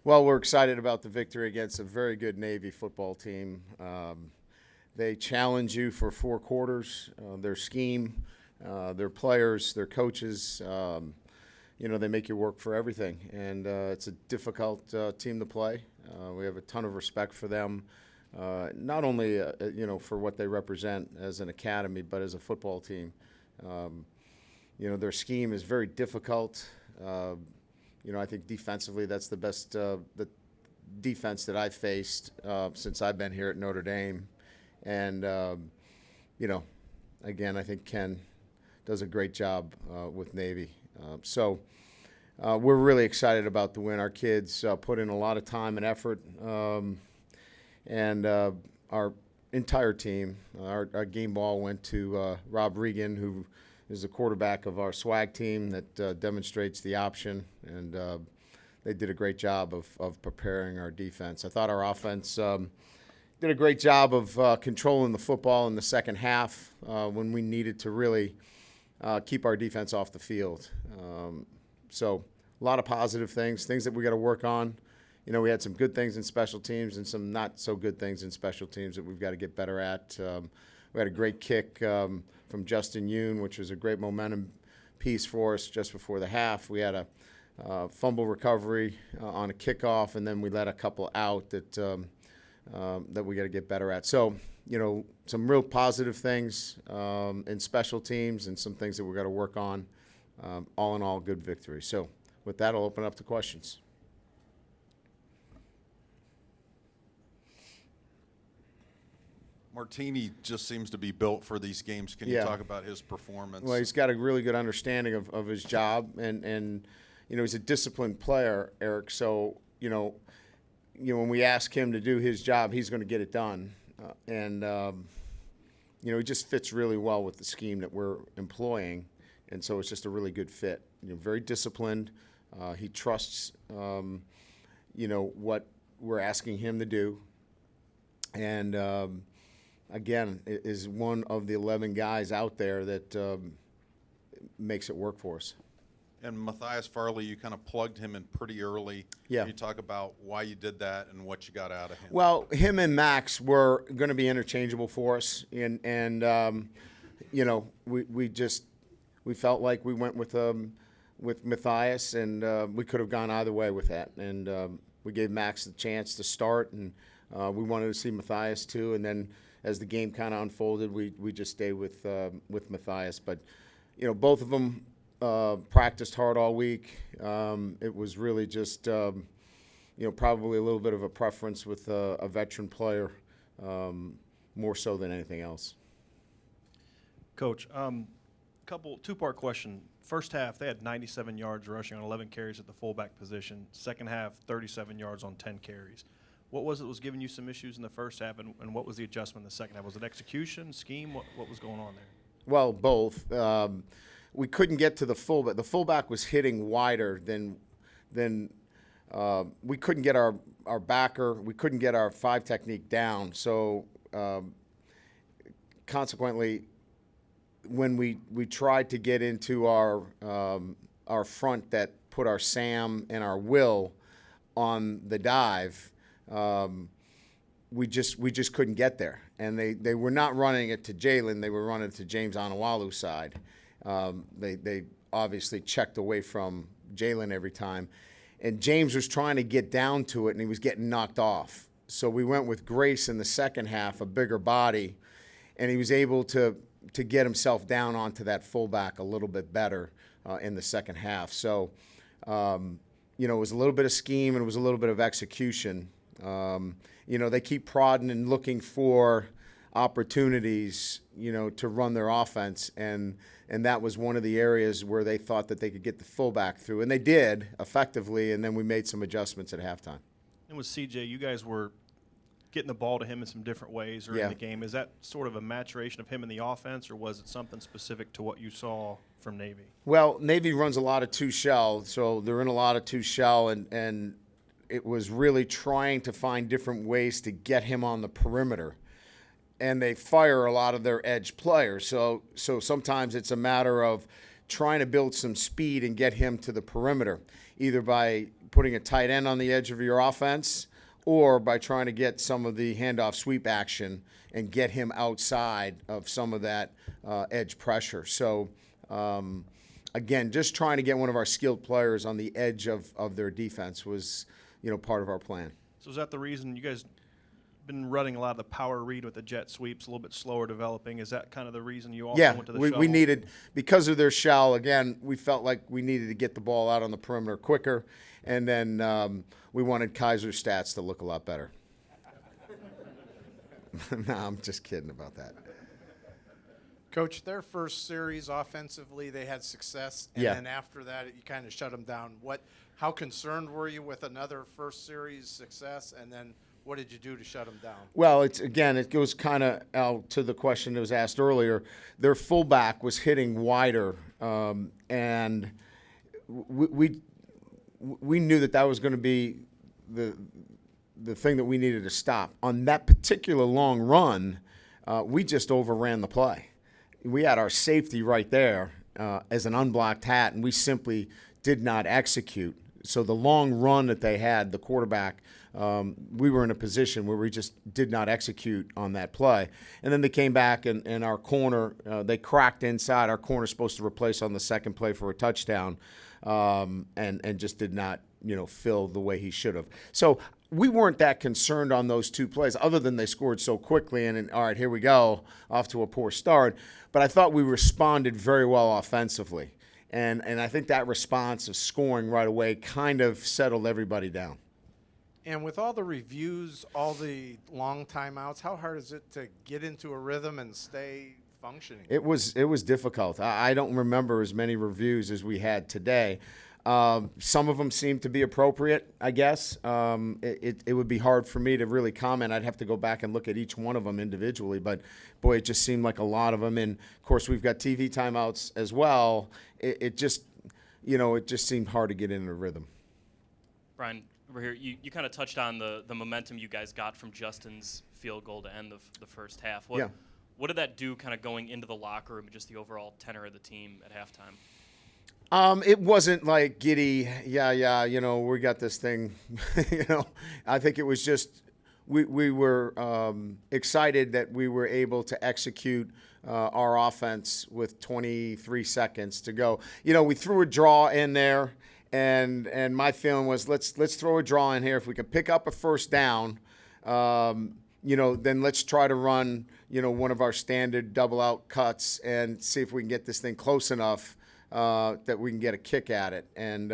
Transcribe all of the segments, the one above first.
Well, we're excited about the victory against a very good Navy football team. They challenge you for 4 quarters. Their scheme, their players, their coaches, they make you work for everything. And it's a difficult team to play. We have a ton of respect for them, not only, for what they represent as an academy, but as a football team. Their scheme is very difficult. I think defensively that's the best the defense that I've faced since I've been here at Notre Dame. And, again, I think Ken does a great job with Navy. So we're really excited about the win. Our kids put in a lot of time and effort, and our entire team, our game ball went to Rob Regan, who is the quarterback of our swag team that demonstrates the option, and they did a great job of preparing our defense. I thought our offense did a great job of controlling the football in the second half when we needed to really keep our defense off the field. So a lot of positive things that we got to work on. We had some good things in special teams and some not so good things in special teams that we've got to get better at. We had a great kick from Justin Yoons, which was a great momentum piece for us just before the half. We had a fumble recovery on a kickoff, and then we let a couple out that we got to get better at. So, some real positive things in special teams and some things that we got to work on. All in all, good victory. So, with that, I'll open up to questions. Martini just seems to be built for these games. Can you talk about his performance? Well, he's got a really good understanding of his job, and he's a disciplined player, Eric. So, when we ask him to do his job, he's going to get it done. He just fits really well with the scheme that we're employing, and so it's just a really good fit. Very disciplined. He trusts, what we're asking him to do, and again, is one of the 11 guys out there that makes it work for us. And Matthias Farley, you kind of plugged him in pretty early. Yeah. Can you talk about why you did that and what you got out of him? Well, him and Max were going to be interchangeable for us, and we felt like we went with Matthias, and we could have gone either way with that. And we gave Max the chance to start, and we wanted to see Matthias too. And then as the game kind of unfolded, we just stayed with Matthias. But both of them practiced hard all week. It was really just probably a little bit of a preference with a veteran player, more so than anything else. Coach, two-part question. First half, they had 97 yards rushing on 11 carries at the fullback position. Second half, 37 yards on 10 carries. What was it that was giving you some issues in the first half, and what was the adjustment in the second half? Was it execution, scheme? What was going on there? Well, both. We couldn't get to the fullback. The fullback was hitting wider than we couldn't get our backer. We couldn't get our five technique down. So consequently, when we tried to get into our front that put our Sam and our Will on the dive, we just couldn't get there. And they were not running it to Jalen. They were running it to James Onawalu's side. They obviously checked away from Jalen every time. And James was trying to get down to it, and he was getting knocked off. So we went with Grace in the second half, a bigger body, and he was able to get himself down onto that fullback a little bit better in the second half. So, it was a little bit of scheme and it was a little bit of execution. They keep prodding and looking for opportunities, to run their offense, and that was one of the areas where they thought that they could get the fullback through, and they did effectively, and then we made some adjustments at halftime. And with CJ, you guys were getting the ball to him in some different ways early in the game. Is that sort of a maturation of him in the offense, or was it something specific to what you saw from Navy? Well, Navy runs a lot of two-shell, so they're in a lot of two-shell, and it was really trying to find different ways to get him on the perimeter. And they fire a lot of their edge players. So sometimes it's a matter of trying to build some speed and get him to the perimeter, either by putting a tight end on the edge of your offense or by trying to get some of the handoff sweep action and get him outside of some of that edge pressure. So, again, just trying to get one of our skilled players on the edge of their defense was, part of our plan. So is that the reason you guys been running a lot of the power read with the jet sweeps, a little bit slower developing? Is that kind of the reason you also went to the we shovel? needed, because of their shell, again, we felt like we needed to get the ball out on the perimeter quicker, and then we wanted Kaiser's stats to look a lot better. No, I'm just kidding about that. Coach, their first series offensively, they had success, and Yeah. then after that, you kind of shut them down. How concerned were you with another first series success, and then what did you do to shut them down? Well, it goes kind of to the question that was asked earlier. Their fullback was hitting wider, and we knew that was going to be the thing that we needed to stop. On that particular long run, we just overran the play. We had our safety right there as an unblocked hat, and we simply did not execute. So the long run that they had, the quarterback, we were in a position where we just did not execute on that play. And then they came back, and our corner, they cracked inside. Our corner's supposed to replace on the second play for a touchdown, and just did not, fill the way he should have. So we weren't that concerned on those two plays, other than they scored so quickly, and all right, here we go, off to a poor start. But I thought we responded very well offensively. And I think that response of scoring right away kind of settled everybody down. And with all the reviews, all the long timeouts, how hard is it to get into a rhythm and stay functioning? It was difficult. I don't remember as many reviews as we had today. Some of them seemed to be appropriate, I guess. It would be hard for me to really comment. I'd have to go back and look at each one of them individually. But, boy, it just seemed like a lot of them. And, of course, we've got TV timeouts as well. It just seemed hard to get into a rhythm. Brian, over here, you kind of touched on the momentum you guys got from Justin's field goal to end the first half. What did that do kind of going into the locker room and just the overall tenor of the team at halftime? It wasn't like giddy, we got this thing, I think it was just we were excited that we were able to execute our offense with 23 seconds to go. We threw a draw in there, and my feeling was let's throw a draw in here. If we can pick up a first down, then let's try to run, one of our standard double out cuts and see if we can get this thing close enough that we can get a kick at it. And,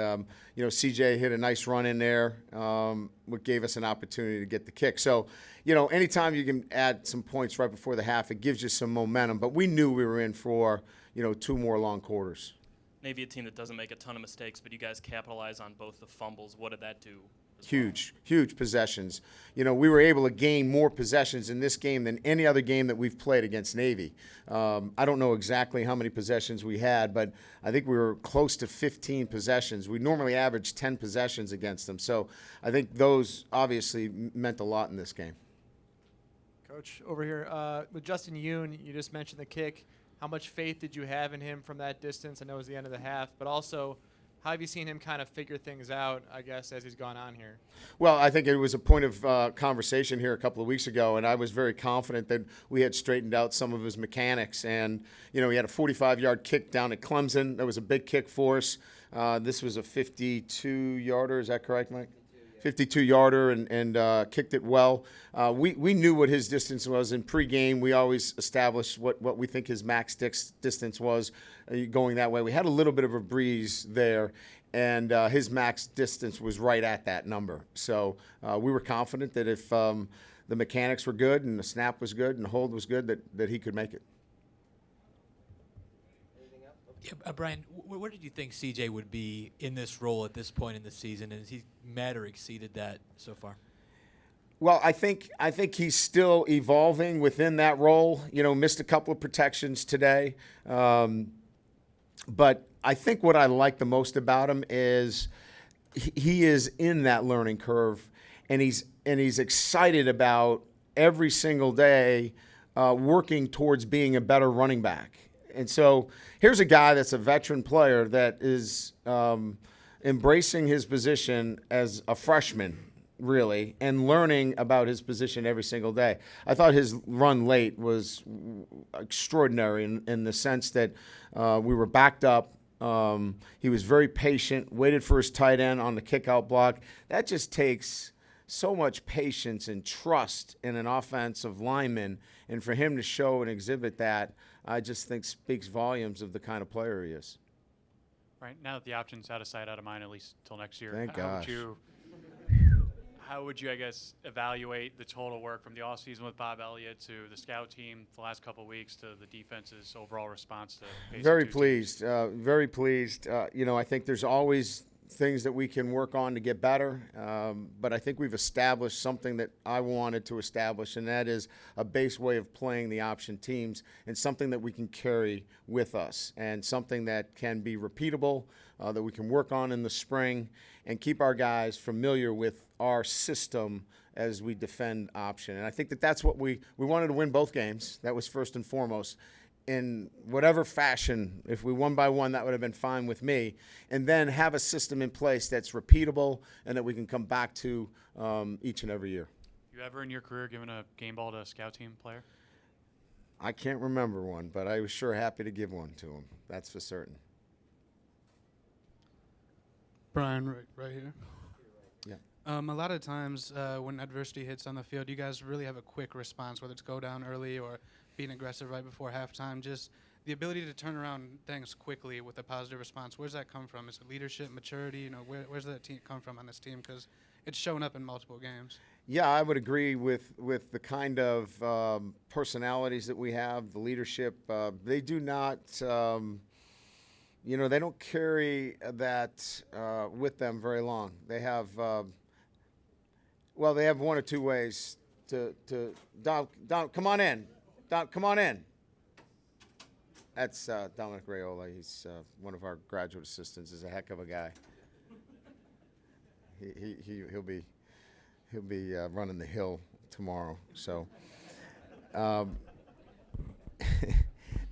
CJ hit a nice run in there, what gave us an opportunity to get the kick. So, anytime you can add some points right before the half, it gives you some momentum. But we knew we were in for, 2 more long quarters. Maybe a team that doesn't make a ton of mistakes, but you guys capitalize on both the fumbles. What did that do? Huge possessions. We were able to gain more possessions in this game than any other game that we've played against Navy. I don't know exactly how many possessions we had, but I think we were close to 15 possessions. We normally average 10 possessions against them. So I think those obviously meant a lot in this game. Coach, over here, with Justin Yoons, you just mentioned the kick. How much faith did you have in him from that distance? I know it was the end of the half, but also, how have you seen him kind of figure things out, I guess, as he's gone on here? Well, I think it was a point of conversation here a couple of weeks ago, and I was very confident that we had straightened out some of his mechanics. And, he had a 45-yard kick down at Clemson. That was a big kick for us. This was a 52-yarder. Is that correct, Mike? 52-yarder and kicked it well. We knew what his distance was in pregame. We always established what we think his max distance was going that way. We had a little bit of a breeze there, and his max distance was right at that number. So we were confident that if the mechanics were good and the snap was good and the hold was good, that he could make it. Yeah, Brian, where did you think CJ would be in this role at this point in the season, and has he met or exceeded that so far? Well, I think he's still evolving within that role. Missed a couple of protections today, but I think what I like the most about him is he is in that learning curve, and he's excited about every single day working towards being a better running back. And so here's a guy that's a veteran player that is embracing his position as a freshman, really, and learning about his position every single day. I thought his run late was extraordinary in the sense that we were backed up. He was very patient, waited for his tight end on the kick-out block. That just takes so much patience and trust in an offensive lineman, and for him to show and exhibit that, I just think speaks volumes of the kind of player he is. Right, now that the option's out of sight, out of mind, at least till next year. Thank gosh. How would you, I guess, evaluate the total work from the offseason with Bob Elliott to the scout team the last couple of weeks to the defense's overall response to facing Very two pleased. Very pleased. I think there's always things that we can work on to get better, but I think we've established something that I wanted to establish, and that is a base way of playing the option teams and something that we can carry with us and something that can be repeatable, that we can work on in the spring and keep our guys familiar with our system as we defend option. And I think that that's what we wanted to win both games. That was first and foremost. In whatever fashion, if we won by one, that would have been fine with me. And then have a system in place that's repeatable and that we can come back to each and every year. You ever in your career given a game ball to a scout team player? I can't remember one, but I was sure happy to give one to him. That's for certain. Brian, right here. Yeah. A lot of times when adversity hits on the field, you guys really have a quick response, whether it's go down early or being aggressive right before halftime. Just the ability to turn around things quickly with a positive response. Where's that come from? Is it leadership, maturity? Where's that team come from on this team? Because it's shown up in multiple games. Yeah, I would agree with the kind of personalities that we have, the leadership. They do not, they don't carry that with them very long. They have, they have one or two ways to Dom, come on in. Dom, come on in. That's Dominic Raiola. He's one of our graduate assistants. He's a heck of a guy. He'll be running the hill tomorrow. So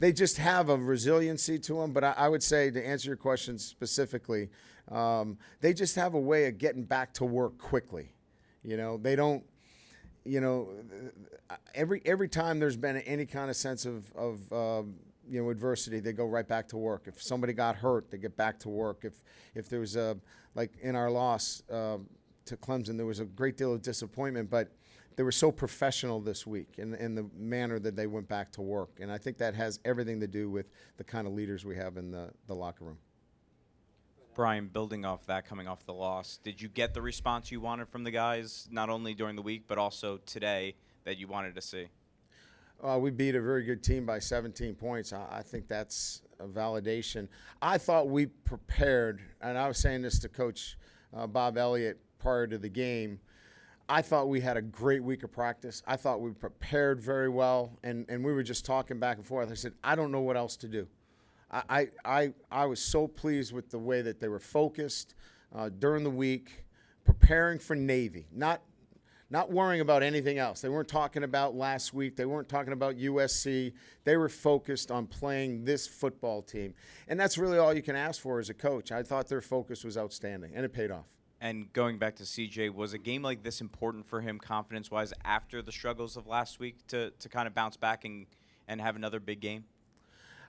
they just have a resiliency to them. But I would say, to answer your question specifically, they just have a way of getting back to work quickly. They don't. Every time there's been any kind of sense of adversity, they go right back to work. If somebody got hurt, they get back to work. If there was like in our loss to Clemson, there was a great deal of disappointment, but they were so professional this week in the manner that they went back to work. And I think that has everything to do with the kind of leaders we have in the locker room. Brian, building off that, coming off the loss, did you get the response you wanted from the guys, not only during the week, but also today, that you wanted to see? We beat a very good team by 17 points. I think that's a validation. I thought we prepared, and I was saying this to Coach Bob Elliott prior to the game, I thought we had a great week of practice. I thought we prepared very well, and we were just talking back and forth. I said, I don't know what else to do. I was so pleased with the way that they were focused during the week, preparing for Navy, not worrying about anything else. They weren't talking about last week. They weren't talking about USC. They were focused on playing this football team. And that's really all you can ask for as a coach. I thought their focus was outstanding, and it paid off. And going back to CJ, was a game like this important for him confidence-wise after the struggles of last week to kind of bounce back and have another big game?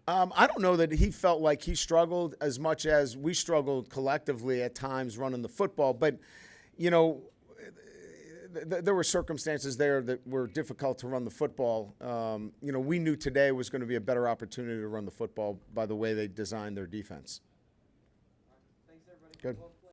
I don't know that he felt like he struggled as much as we struggled collectively at times running the football. But, there were circumstances there that were difficult to run the football. We knew today was going to be a better opportunity to run the football by the way they designed their defense. Thanks, everybody. Good.